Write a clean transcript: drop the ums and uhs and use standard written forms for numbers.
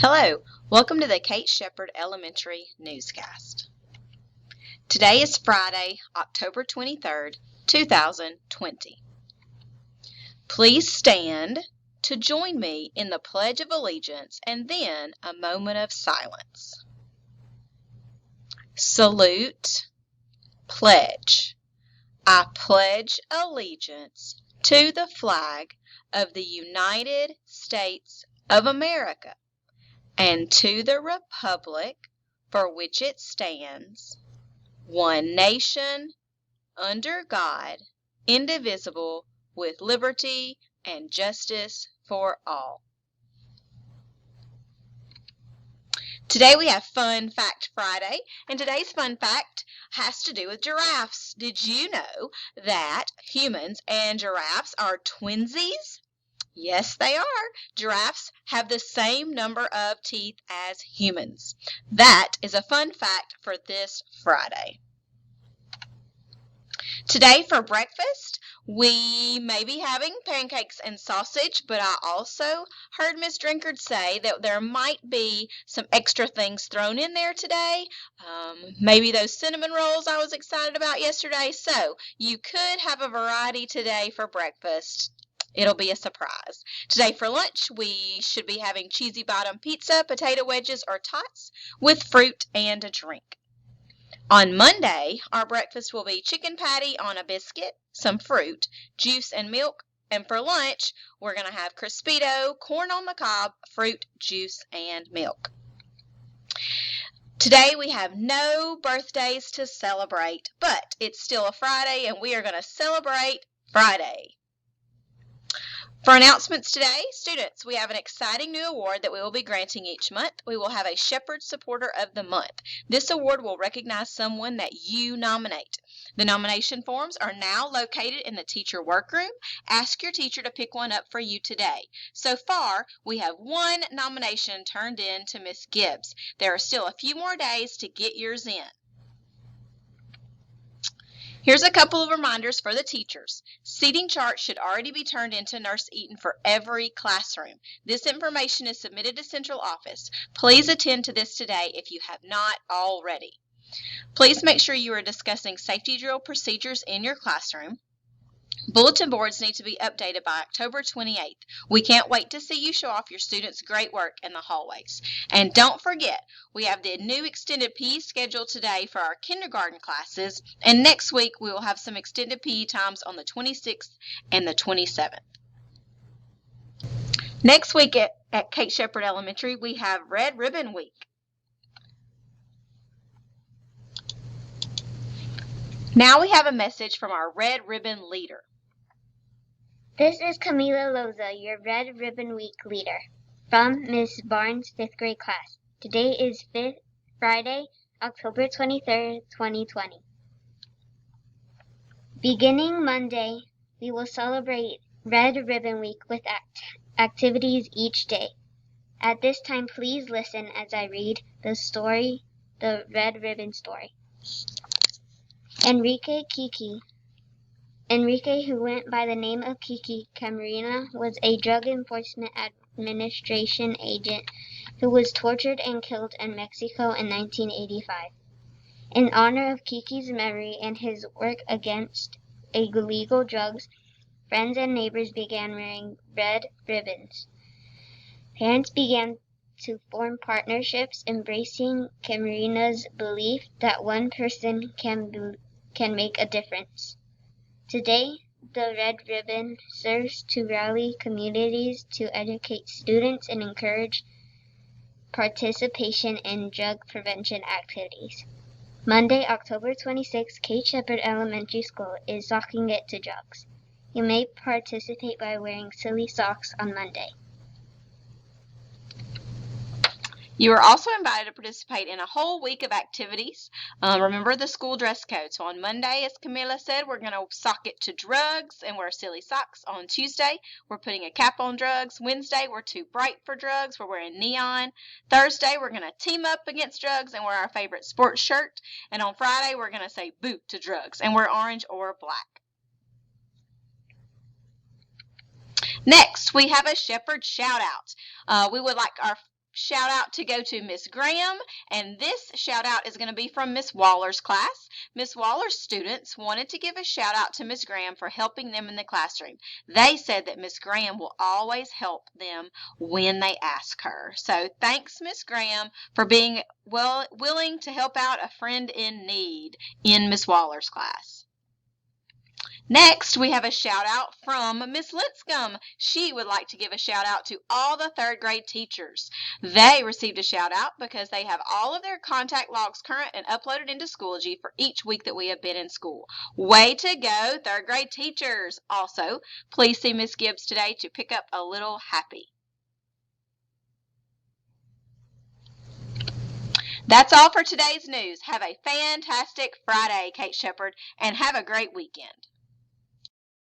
Hello, welcome to the Kate Shepherd Elementary Newscast. Today is Friday, October 23rd, 2020. Please stand to join me in the Pledge of Allegiance and then a moment of silence. Salute, pledge. I pledge allegiance to the flag of the United States of America and to the republic for which it stands, one nation, under God, indivisible, with liberty and justice for all. Today we have Fun Fact Friday, and today's fun fact has to do with giraffes. Did you know that humans and giraffes are twinsies? Yes, they are. Giraffes have the same number of teeth as humans. That is a fun fact for this Friday. Today for breakfast, we may be having pancakes and sausage, but I also heard Miss Drinkard say that there might be some extra things thrown in there today. Maybe those cinnamon rolls I was excited about yesterday. So you could have a variety today for breakfast. It'll be a surprise. Today for lunch, we should be having cheesy bottom pizza, potato wedges, or tots with fruit and a drink. On Monday, our breakfast will be chicken patty on a biscuit, some fruit, juice, and milk. And for lunch, we're going to have Crispito, corn on the cob, fruit, juice, and milk. Today we have no birthdays to celebrate, but it's still a Friday, and we are going to celebrate Friday. For announcements today, students, we have an exciting new award that we will be granting each month. We will have a Shepherd Supporter of the Month. This award will recognize someone that you nominate. The nomination forms are now located in the teacher workroom. Ask your teacher to pick one up for you today. So far, we have one nomination turned in to Miss Gibbs. There are still a few more days to get yours in. Here's a couple of reminders for the teachers. Seating charts should already be turned into Nurse Eaton for every classroom. This information is submitted to Central Office. Please attend to this today if you have not already. Please make sure you are discussing safety drill procedures in your classroom. Bulletin boards need to be updated by October 28th. We can't wait to see you show off your students' great work in the hallways. And don't forget, we have the new extended PE schedule today for our kindergarten classes, and next week we will have some extended PE times on the 26th and the 27th. Next week at Kate Shepherd Elementary, we have Red Ribbon Week. Now we have a message from our Red Ribbon leader. This is Camila Loza, your Red Ribbon Week leader, from Ms. Barnes' 5th grade class. Today is Friday, October 23rd, 2020. Beginning Monday, we will celebrate Red Ribbon Week with activities each day. At this time, please listen as I read the Red Ribbon story. Enrique, who went by the name of Kiki Camarena, was a Drug Enforcement Administration agent who was tortured and killed in Mexico in 1985. In honor of Kiki's memory and his work against illegal drugs, friends and neighbors began wearing red ribbons. Parents began to form partnerships, embracing Camarena's belief that one person can make a difference. Today, the Red Ribbon serves to rally communities to educate students and encourage participation in drug prevention activities. Monday, October 26, Kate Shepherd Elementary School is socking it to drugs. You may participate by wearing silly socks on Monday. You are also invited to participate in a whole week of activities. Remember the school dress code. So on Monday, as Camila said, we're going to sock it to drugs and wear silly socks. On Tuesday, we're putting a cap on drugs. Wednesday, we're too bright for drugs. We're wearing neon. Thursday, we're going to team up against drugs and wear our favorite sports shirt. And on Friday, we're going to say boo to drugs and wear orange or black. Next, we have a Shepherd shout-out. We would like our shout out to go to Miss Graham, and this shout out is going to be from Miss Waller's class. Miss Waller's students wanted to give a shout out to Miss Graham for helping them in the classroom. They said that Miss Graham will always help them when they ask her. So thanks, Miss Graham, for being willing to help out a friend in need in Miss Waller's class. Next, we have a shout out from Miss Linscomb. She would like to give a shout out to all the third grade teachers. They received a shout out because they have all of their contact logs current and uploaded into Schoology for each week that we have been in school. Way to go, third grade teachers. Also, please see Miss Gibbs today to pick up a little happy. That's all for today's news. Have a fantastic Friday, Kate Shepard, and have a great weekend.